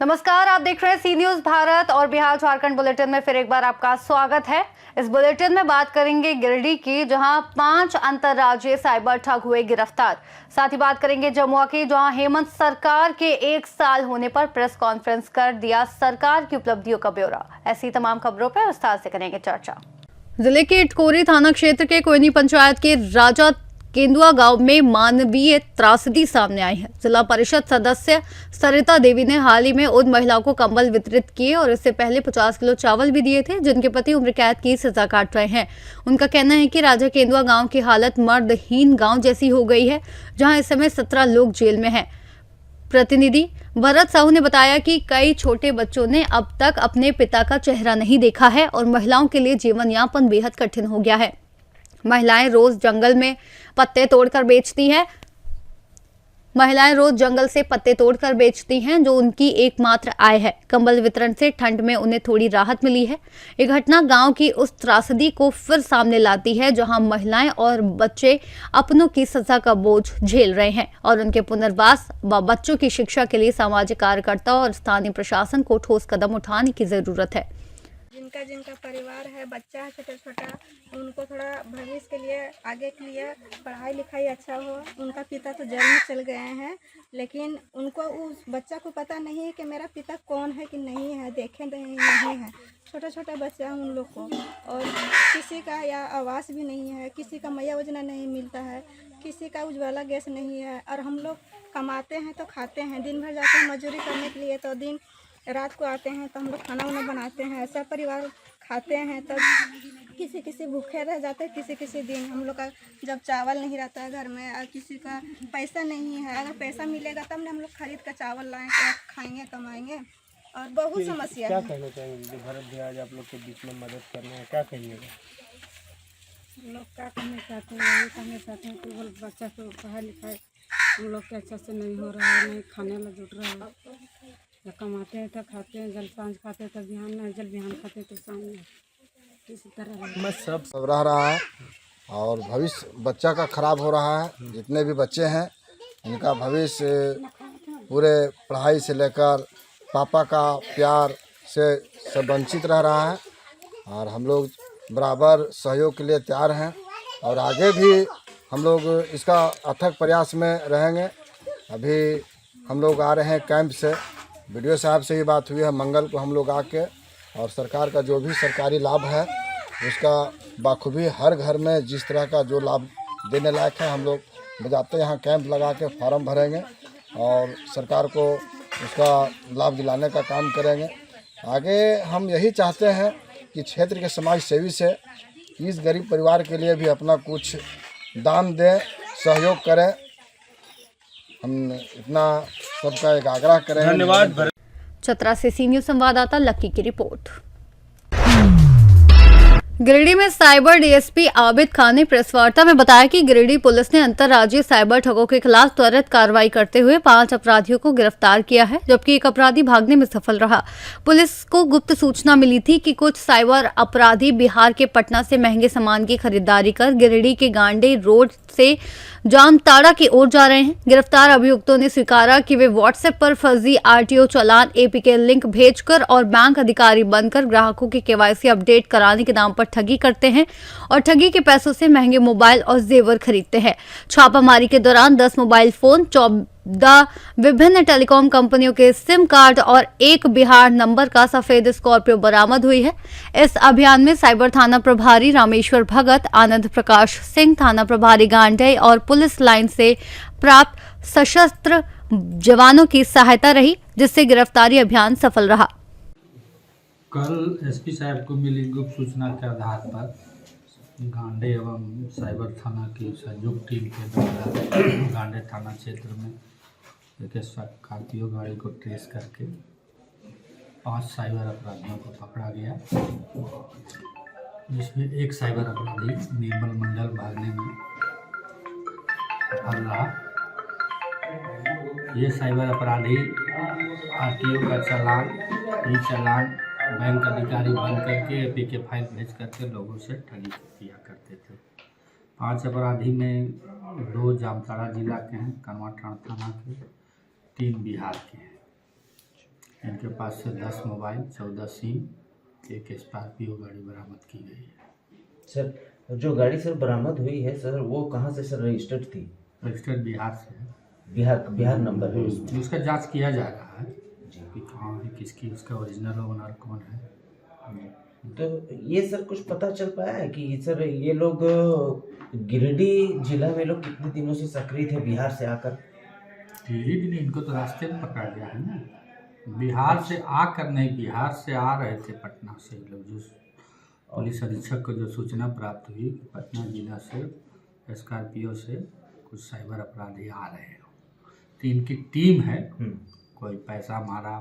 नमस्कार, आप देख रहे हैं सी न्यूज भारत और बिहार झारखंड बुलेटिन में फिर एक बार आपका स्वागत है। इस बुलेटिन में बात करेंगे गिरिडीह की, जहां 5 अंतर्राज्यीय साइबर ठग हुए गिरफ्तार। साथ ही बात करेंगे जमुआ की, जहां हेमंत सरकार के 1 साल होने पर प्रेस कॉन्फ्रेंस कर दिया सरकार की उपलब्धियों का ब्यौरा। ऐसी तमाम खबरों पर विस्तार से करेंगे चर्चा। जिले के इटकोरी थाना क्षेत्र के कोयनी पंचायत के राजा केंदुआ गांव में मानवीय त्रासदी सामने आई है। जिला परिषद सदस्य सरिता देवी ने हाल ही में उन महिलाओं को कंबल वितरित किए और इससे पहले 50 किलो चावल भी दिए थे, जिनके पति उम्र कैद की सजा काट रहे हैं। उनका कहना है कि राजा केंदुआ गांव की हालत मर्दहीन गांव जैसी हो गई है, जहां इस समय 17 लोग जेल में हैं। प्रतिनिधि भरत साहू ने बताया कि कई छोटे बच्चों ने अब तक अपने पिता का चेहरा नहीं देखा है और महिलाओं के लिए जीवन यापन बेहद कठिन हो गया है। महिलाएं रोज जंगल में पत्ते तोड़कर बेचती हैं। महिलाएं रोज जंगल से पत्ते तोड़कर बेचती हैं, जो उनकी एकमात्र आय है। कंबल वितरण से ठंड में उन्हें थोड़ी राहत मिली है। ये घटना गांव की उस त्रासदी को फिर सामने लाती है, जहां महिलाएं और बच्चे अपनों की सजा का बोझ झेल रहे हैं और उनके पुनर्वास व बच्चों की शिक्षा के लिए सामाजिक कार्यकर्ता और स्थानीय प्रशासन को ठोस कदम उठाने की जरूरत है। जिनका परिवार है, बच्चा है छोटा छोटा, उनको थोड़ा भविष्य के लिए, आगे के लिए पढ़ाई लिखाई अच्छा हो। उनका पिता तो जेल में चल गए हैं, लेकिन उनको उस बच्चा को पता नहीं है कि मेरा पिता कौन है कि नहीं है, देखे नहीं है। छोटा छोटा बच्चा है उन लोग को, और किसी का या आवास भी नहीं है, किसी का मैया योजना नहीं मिलता है, किसी का उज्ज्वला गैस नहीं है। और हम लोग कमाते हैं तो खाते हैं, दिन भर जाते हैं मजदूरी करने के लिए, तो दिन रात को आते हैं तो हम लोग खाना वाना बनाते हैं, ऐसा परिवार खाते हैं। तब किसी भूखे रह जाते हैं, किसी दिन हम लोग का जब चावल नहीं रहता है घर में, और किसी का पैसा नहीं है। अगर पैसा मिलेगा तब ना हम लोग खरीद कर चावल लाएंगे, खाएंगे, कमाएंगे। और बहुत समस्या क्या है। कहना चाहेंगे भरत जी, आज आप लोग के बीच में मदद करना है, क्या कहिएगा? लोग क्या कहना चाहते हैं, यही कहना चाहते हैं कि वो बच्चा को पढ़ाई लिखाई हम लोग के अच्छा से नहीं हो रहा है, नहीं खाने में जुट रहा है। जब कमाते हैं तो खाते हैं, जल सांझ खाते हैं तो बिहान नहीं, जल बिहान खाते हैं तो शाम में, इसी तरह मैं सब रह रहा है और भविष्य बच्चा का खराब हो रहा है। जितने भी बच्चे हैं इनका भविष्य पूरे पढ़ाई से लेकर पापा का प्यार से सब वंचित रह रहा है, और हम लोग बराबर सहयोग के लिए तैयार हैं और आगे भी हम लोग इसका अथक प्रयास में रहेंगे। अभी हम लोग आ रहे हैं कैंप से, वीडियो साहब से ही बात हुई है, मंगल को हम लोग आके, और सरकार का जो भी सरकारी लाभ है उसका बाखूबी हर घर में जिस तरह का जो लाभ देने लायक है हम लोग बजाते यहाँ कैंप लगा के फॉर्म भरेंगे और सरकार को उसका लाभ दिलाने का काम करेंगे। आगे हम यही चाहते हैं कि क्षेत्र के समाज सेवी से इस गरीब परिवार के लिए भी अपना कुछ दान दें, सहयोग करें। हम इतना सबका एक आग्रह करें। धन्यवाद। चतरा से सी न्यूज संवाददाता लक्की की रिपोर्ट। गिरिडीह में साइबर डीएसपी आबिद खान ने प्रेस वार्ता में बताया कि गिरिडीह पुलिस ने अंतर्राज्यीय साइबर ठगों के खिलाफ त्वरित कार्रवाई करते हुए 5 अपराधियों को गिरफ्तार किया है, जबकि एक अपराधी भागने में सफल रहा। पुलिस को गुप्त सूचना मिली थी कि कुछ साइबर अपराधी बिहार के पटना से महंगे सामान की खरीदारी कर गिरिडीह के गांडे रोड से जामताड़ा की ओर जा रहे हैं। गिरफ्तार अभियुक्तों ने स्वीकारा कि वे व्हाट्सएप पर फर्जी आरटीओ चालान, एपीके लिंक भेजकर और बैंक अधिकारी बनकर ग्राहकों की केवाईसी अपडेट कराने के नाम पर ठगी करते हैं और ठगी के पैसों से महंगे मोबाइल और जेवर खरीदते हैं। छापामारी के दौरान 10 मोबाइल फोन, 14 विभिन्न टेलीकॉम कंपनियों के सिम कार्ड और 1 बिहार नंबर का सफेद स्कॉर्पियो बरामद हुई है। इस अभियान में साइबर थाना प्रभारी रामेश्वर भगत, आनंद प्रकाश सिंह, थाना प्रभारी गांडे और पुलिस लाइन से प्राप्त सशस्त्र जवानों की सहायता रही, जिससे गिरफ्तारी अभियान सफल रहा। कल एसपी साहब को मिली गुप्त सूचना के आधार पर गांडे एवं साइबर थाना की संयुक्त टीम के द्वारा गांडे थाना क्षेत्र में एक स्कॉर्पियो गाड़ी को ट्रेस करके 5 साइबर अपराधियों को पकड़ा गया, जिसमें एक साइबर अपराधी निर्मल मंडल भागने में सफल रहा। ये साइबर अपराधी आरटीओ का चालान, ई चालान, बैंक अधिकारी बन करके एपीके फाइल भेज करके लोगों से ठगी किया करते थे। 5 अपराधी में 2 जामताड़ा जिला के हैं, कनवा थाना के, 3 बिहार के हैं। इनके पास से 10 मोबाइल, 14 सिम, एक स्कॉर्पियो गाड़ी बरामद की गई है। सर जो गाड़ी सर बरामद हुई है सर, वो कहाँ से सर रजिस्टर्ड थी? रजिस्टर्ड बिहार से है। बिहार नंबर है उसमें। उसका जांच किया जा रहा है कि कहाँ है, किसकी, उसका ओरिजिनल ओनर कौन है। तो ये सर कुछ पता चल पाया है कि सर ये लोग गिरिडीह जिला में लोग कितने दिनों से सक्रिय थे बिहार से आकर? धीरे धीरे इनको तो रास्ते में पकड़ा गया है ना, बिहार से आकर नहीं, बिहार से आ रहे थे पटना से लोग। जो पुलिस अधीक्षक को जो सूचना प्राप्त हुई कि पटना जिला से स्कॉर्पियो से कुछ साइबर अपराधी आ रहे हैं, तो इनकी टीम है। कोई पैसा मारा,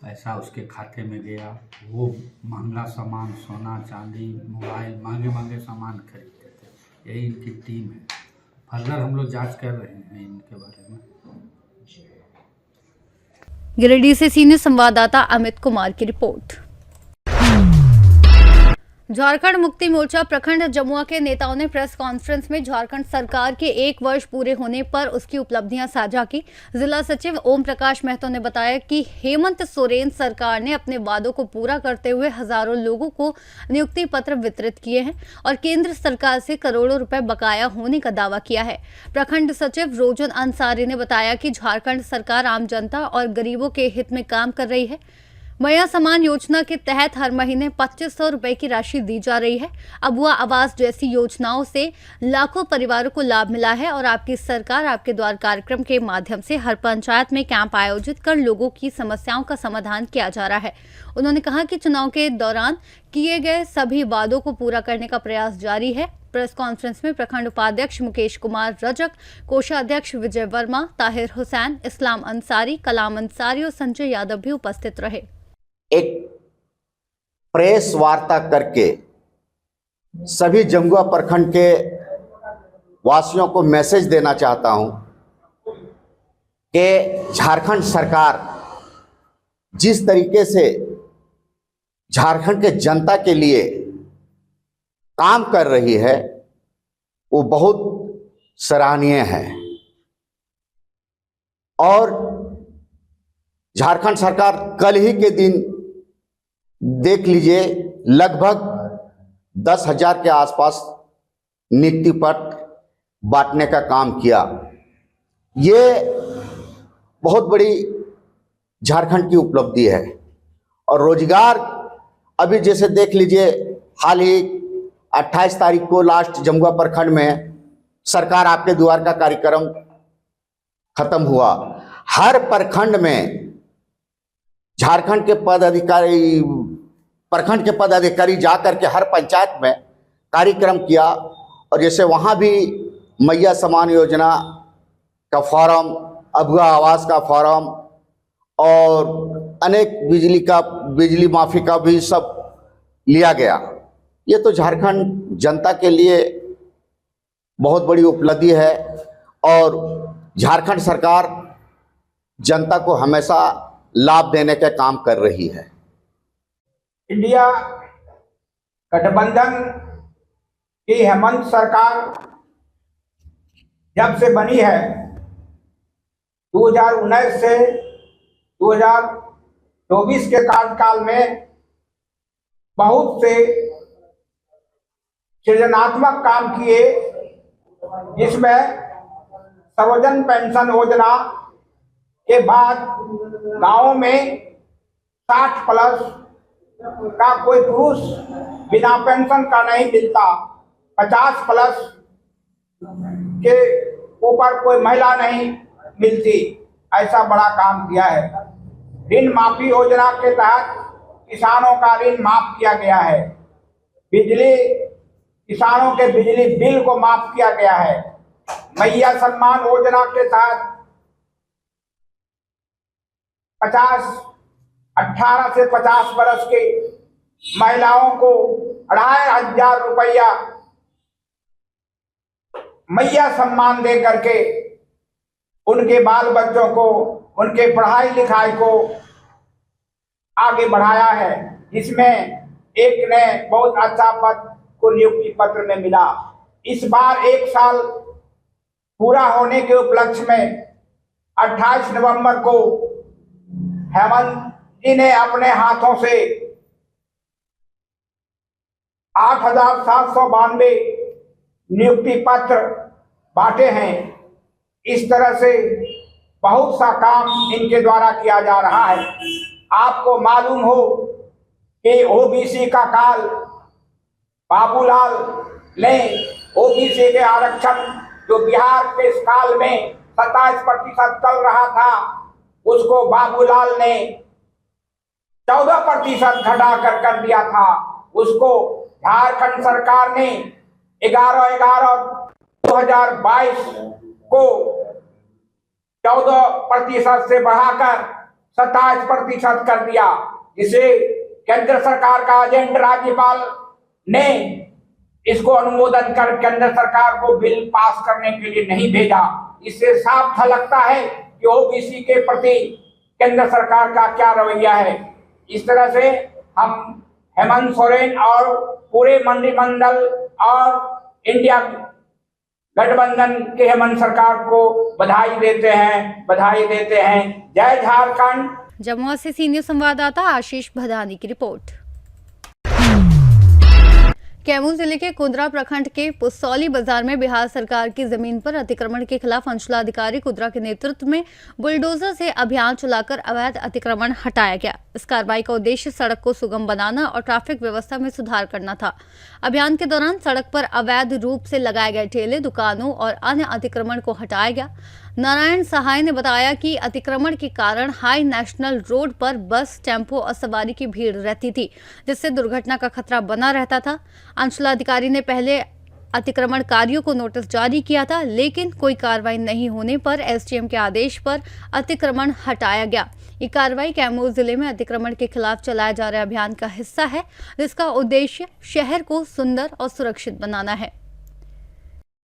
पैसा उसके खाते में गया, वो महंगा सामान, सोना चांदी, मोबाइल, महंगे महंगे सामान खरीदते थे। यही इनकी टीम है। फर्दर हम लोग जांच कर रहे हैं इनके बारे में। गिरिडीह से सीनियर संवाददाता अमित कुमार की रिपोर्ट। झारखंड मुक्ति मोर्चा प्रखंड जमुआ के नेताओं ने प्रेस कॉन्फ्रेंस में झारखंड सरकार के 1 वर्ष पूरे होने पर उसकी उपलब्धियां साझा की। जिला सचिव ओम प्रकाश महतो ने बताया कि हेमंत सोरेन सरकार ने अपने वादों को पूरा करते हुए हजारों लोगों को नियुक्ति पत्र वितरित किए हैं और केंद्र सरकार से करोड़ों रुपए बकाया होने का दावा किया है। प्रखंड सचिव रोजन अंसारी ने बताया कि झारखंड सरकार आम जनता और गरीबों के हित में काम कर रही है। मैया समान योजना के तहत हर महीने 2500 रुपए की राशि दी जा रही है। अबुआ आवास जैसी योजनाओं से लाखों परिवारों को लाभ मिला है और आपकी सरकार आपके द्वार कार्यक्रम के माध्यम से हर पंचायत में कैंप आयोजित कर लोगों की समस्याओं का समाधान किया जा रहा है। उन्होंने कहा कि चुनाव के दौरान किए गए सभी वादों को पूरा करने का प्रयास जारी है। प्रेस कॉन्फ्रेंस में प्रखंड उपाध्यक्ष मुकेश कुमार रजक, कोषाध्यक्ष विजय वर्मा, ताहिर हुसैन, इस्लाम अंसारी, कलाम अंसारी और संजय यादव भी उपस्थित रहे। एक प्रेस वार्ता करके सभी जमुआ प्रखंड के वासियों को मैसेज देना चाहता हूं कि झारखंड सरकार जिस तरीके से झारखंड के जनता के लिए काम कर रही है वो बहुत सराहनीय है। और झारखंड सरकार कल ही के दिन देख लीजिए लगभग 10,000 के आसपास नियुक्ति पत्र बांटने का काम किया। ये बहुत बड़ी झारखंड की उपलब्धि है। और रोजगार अभी जैसे देख लीजिए, हाल ही 28 तारीख को लास्ट जमुआ प्रखंड में सरकार आपके द्वार का कार्यक्रम खत्म हुआ। हर प्रखंड में झारखंड के पदाधिकारी, प्रखंड के पदाधिकारी जाकर के हर पंचायत में कार्यक्रम किया। और जैसे वहाँ भी मैया समान योजना का फॉर्म, अबुआ आवास का फॉर्म और अनेक बिजली माफ़ी का भी सब लिया गया। ये तो झारखंड जनता के लिए बहुत बड़ी उपलब्धि है। और झारखंड सरकार जनता को हमेशा लाभ देने का काम कर रही है। इंडिया गठबंधन की हेमंत सरकार जब से बनी है 2019 से 2024 के कार्यकाल में बहुत से सृजनात्मक काम किए, जिसमें सर्वजन पेंशन योजना के बाद गांवों में 60 प्लस का कोई पुरुष बिना पेंशन का नहीं मिलता, 50 प्लस के ऊपर कोई महिला नहीं मिलती, ऐसा बड़ा काम किया है। ऋण माफी योजना के तहत किसानों का ऋण माफ किया गया है। बिजली, किसानों के बिजली बिल को माफ किया गया है। मैया सम्मान योजना के तहत 18 से 50 वर्ष की महिलाओं को 2,500 रुपया मैया सम्मान दे करके उनके बाल बच्चों को, उनके पढ़ाई लिखाई को आगे बढ़ाया है, जिसमें एक ने बहुत अच्छा पद को नियुक्ति पत्र में मिला। इस बार 1 साल पूरा होने के उपलक्ष्य में 28 नवंबर को हेमंत जी ने अपने हाथों से 8,792 नियुक्ति पत्र बांटे हैं। इस तरह से बहुत सा काम इनके द्वारा किया जा रहा है। आपको मालूम हो कि ओबीसी का काल बाबूलाल ने ओबीसी के आरक्षण जो बिहार के इस काल में 27% चल रहा था, उसको बाबूलाल ने 14% घटाकर कर दिया था। उसको झारखंड सरकार ने 11/11/2022 को 14% से बढ़ाकर 27% कर दिया, जिसे केंद्र सरकार का एजेंट राज्यपाल ने इसको अनुमोदन कर केंद्र सरकार को बिल पास करने के लिए नहीं भेजा। इससे साफ झलकता है कि ओबीसी के प्रति केंद्र सरकार का क्या रवैया है। इस तरह से हम हेमंत सोरेन और पूरे मंत्रिमंडल और इंडिया गठबंधन के हेमंत सरकार को बधाई देते हैं। जय झारखंड। जमुआ से सीनियर संवाददाता आशीष भदानी की रिपोर्ट। कैमूर जिले के कुंद्रा प्रखंड के पुसौली बाजार में बिहार सरकार की जमीन पर अतिक्रमण के खिलाफ अंचलाधिकारी कुंद्रा के नेतृत्व में बुलडोजर से अभियान चलाकर अवैध अतिक्रमण हटाया गया। इस कार्रवाई का उद्देश्य सड़क को सुगम बनाना और ट्रैफिक व्यवस्था में सुधार करना था। अभियान के दौरान सड़क पर अवैध रूप से लगाए गए ठेले, दुकानों और अन्य अतिक्रमण को हटाया गया। नारायण सहाय ने बताया कि अतिक्रमण के कारण हाई नेशनल रोड पर बस, टेम्पो और सवारी की भीड़ रहती थी, जिससे दुर्घटना का खतरा बना रहता था। अंचलाधिकारी ने पहले अतिक्रमणकारियों को नोटिस जारी किया था, लेकिन कोई कार्रवाई नहीं होने पर एसडीएम के आदेश पर अतिक्रमण हटाया गया। ये कार्रवाई कैमूर जिले में अतिक्रमण के खिलाफ चलाए जा रहे अभियान का हिस्सा है, जिसका उद्देश्य शहर को सुंदर और सुरक्षित बनाना है।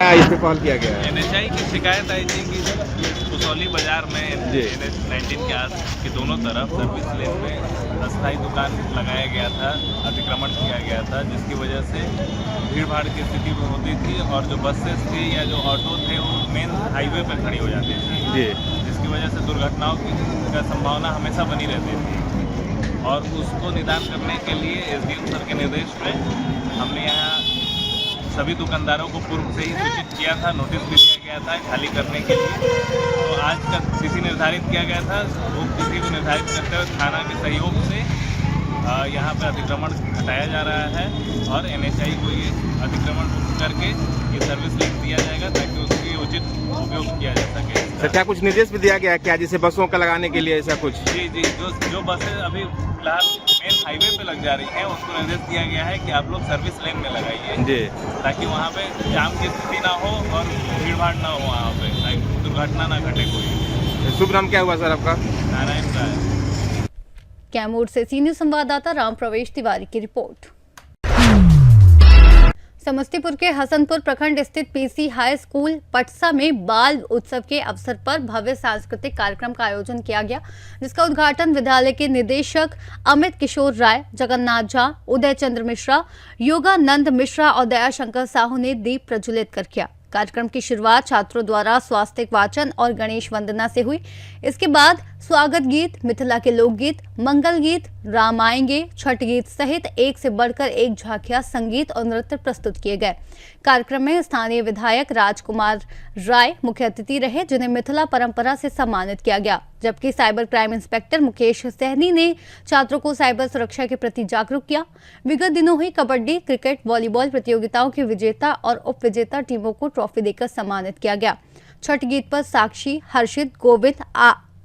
इस पे कॉल किया गया है। एनएचआई की शिकायत आई थी कि पुसौली बाजार में NH 19 के दोनों तरफ सर्विस लेन में अस्थायी दुकान लगाया गया था, अतिक्रमण किया गया था, जिसकी वजह से भीड़ भाड़ की स्थिति होती थी और जो बसेस थी या जो ऑटो थे वो मेन हाईवे पर खड़ी हो जाती थी, जिसकी वजह से दुर्घटनाओं की संभावना हमेशा बनी रहती थी। और उसको निदान करने के लिए एसडीएम सर के निर्देश में हमने यहाँ सभी दुकानदारों को पूर्व से ही सूचित किया था, नोटिस भी दिया गया था खाली करने के लिए। तो आज का तिथि निर्धारित किया गया था। वो तिथि को निर्धारित करते हुए थाना के सहयोग से यहाँ पर अतिक्रमण हटाया जा रहा है और एनएचआई को ये अतिक्रमण मुक्त करके ये सर्विस लेन दिया जाएगा ताकि उसकी उचित उपयोग किया जा सके। सर, क्या कुछ निर्देश भी दिया गया है क्या, जैसे बसों का लगाने के लिए ऐसा कुछ? जी, जो बसें अभी फिलहाल मेन हाईवे पे लग जा रही हैं, उसको निर्देश दिया गया है कि आप लोग सर्विस लेन में लगाइए जी, ताकि वहाँ पे जाम की स्थिति ना हो और भीड़ भाड़ ना हो, वहाँ पे ताकि दुर्घटना ना घटे कोई। शुभ नाम क्या हुआ सर आपका? नारायण राय। कैमूर से सीनियर संवाददाता राम प्रवेश तिवारी की रिपोर्ट। समस्तीपुर के हसनपुर प्रखंड स्थित पीसी हाई स्कूल पटसा में बाल उत्सव के अवसर पर भव्य सांस्कृतिक कार्यक्रम का आयोजन किया गया, जिसका उद्घाटन विद्यालय के निदेशक अमित किशोर राय, जगन्नाथ झा, उदय चंद्र मिश्रा, योगानंद मिश्रा और दयाशंकर साहू ने दीप प्रज्वलित कर किया। कार्यक्रम की शुरुआत छात्रों द्वारा स्वास्तिक वाचन और गणेश वंदना से हुई। इसके बाद स्वागत गीत, मिथिला के लोकगीत, मंगल गीत, राम आएंगे, छठ गीत सहित एक से बढ़कर एक झांकियां, संगीत और नृत्य प्रस्तुत किए गए। कार्यक्रम में स्थानीय विधायक राजकुमार राय मुख्य अतिथि रहे, जिन्हें मिथिला परंपरा से सम्मानित किया गया, जबकि cyber crime inspector Mukesh Sahni ने छात्रों को साइबर सुरक्षा के प्रति जागरूक किया। विगत दिनों हुई कबड्डी, क्रिकेट, वॉलीबॉल प्रतियोगिताओं के विजेता और उप विजेता टीमों को ट्रॉफी देकर सम्मानित किया गया। छठ गीत पर साक्षी, हर्षित, गोविंद,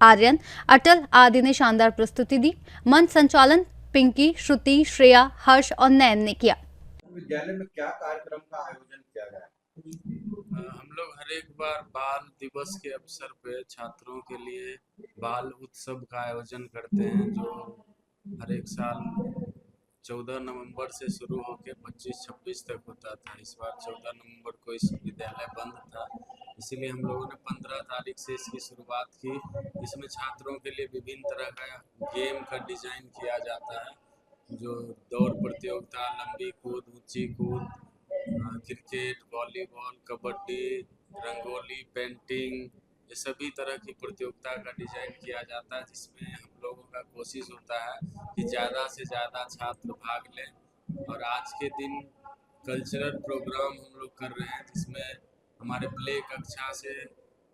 आर्यन, अटल आदि ने शानदार प्रस्तुति दी। मंच संचालन पिंकी, श्रुति, श्रेया, हर्ष और नयन ने किया। विद्यालय में क्या कार्यक्रम का आयोजन किया गया? हम लोग हर एक बार बाल दिवस के अवसर पे छात्रों के लिए बाल उत्सव का आयोजन करते हैं, जो हर एक साल 14 नवंबर से शुरू होकर 25-26 तक होता था। इस बार 14 नवंबर को इस विद्यालय बंद था, इसीलिए हम लोगों ने 15 तारीख से इसकी शुरुआत की। इसमें छात्रों के लिए विभिन्न तरह का गेम का डिजाइन किया जाता है, जो दौड़ प्रतियोगिता, लंबी कूद, ऊंची कूद, cricket, volleyball, kabaddi, rangoli, painting, ये सभी तरह की प्रतियोगिता का डिजाइन किया जाता है, जिसमें हम लोगों का कोशिश होता है कि ज़्यादा से ज़्यादा छात्र भाग लें। और आज के दिन कल्चरल प्रोग्राम हम लोग कर रहे हैं, जिसमें हमारे प्ले कक्षा से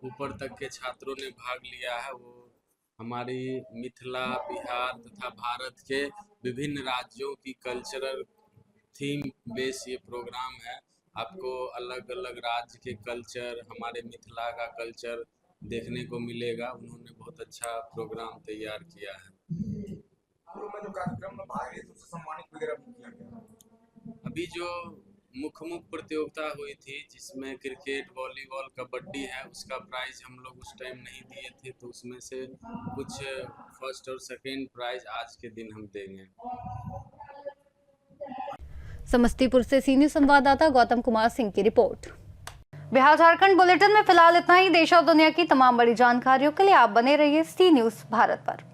ऊपर तक के छात्रों ने भाग लिया है। वो हमारी मिथिला, बिहार तथा भारत के विभिन्न राज्यों की कल्चरल थीम बेस ये प्रोग्राम है। आपको अलग अलग राज्य के कल्चर, हमारे मिथिला का कल्चर देखने को मिलेगा। उन्होंने बहुत अच्छा प्रोग्राम तैयार किया है। अभी जो मुख्य प्रतियोगिता हुई थी, जिसमें क्रिकेट, वॉलीबॉल, कबड्डी है, उसका प्राइज हम लोग उस टाइम नहीं दिए थे, तो उसमें से कुछ फर्स्ट और सेकेंड प्राइज आज के दिन हम देंगे। समस्तीपुर से सीनियर संवाददाता गौतम कुमार सिंह की रिपोर्ट। बिहार झारखंड बुलेटिन में फिलहाल इतना ही। देश और दुनिया की तमाम बड़ी जानकारियों के लिए आप बने रहिए सी न्यूज़ भारत पर।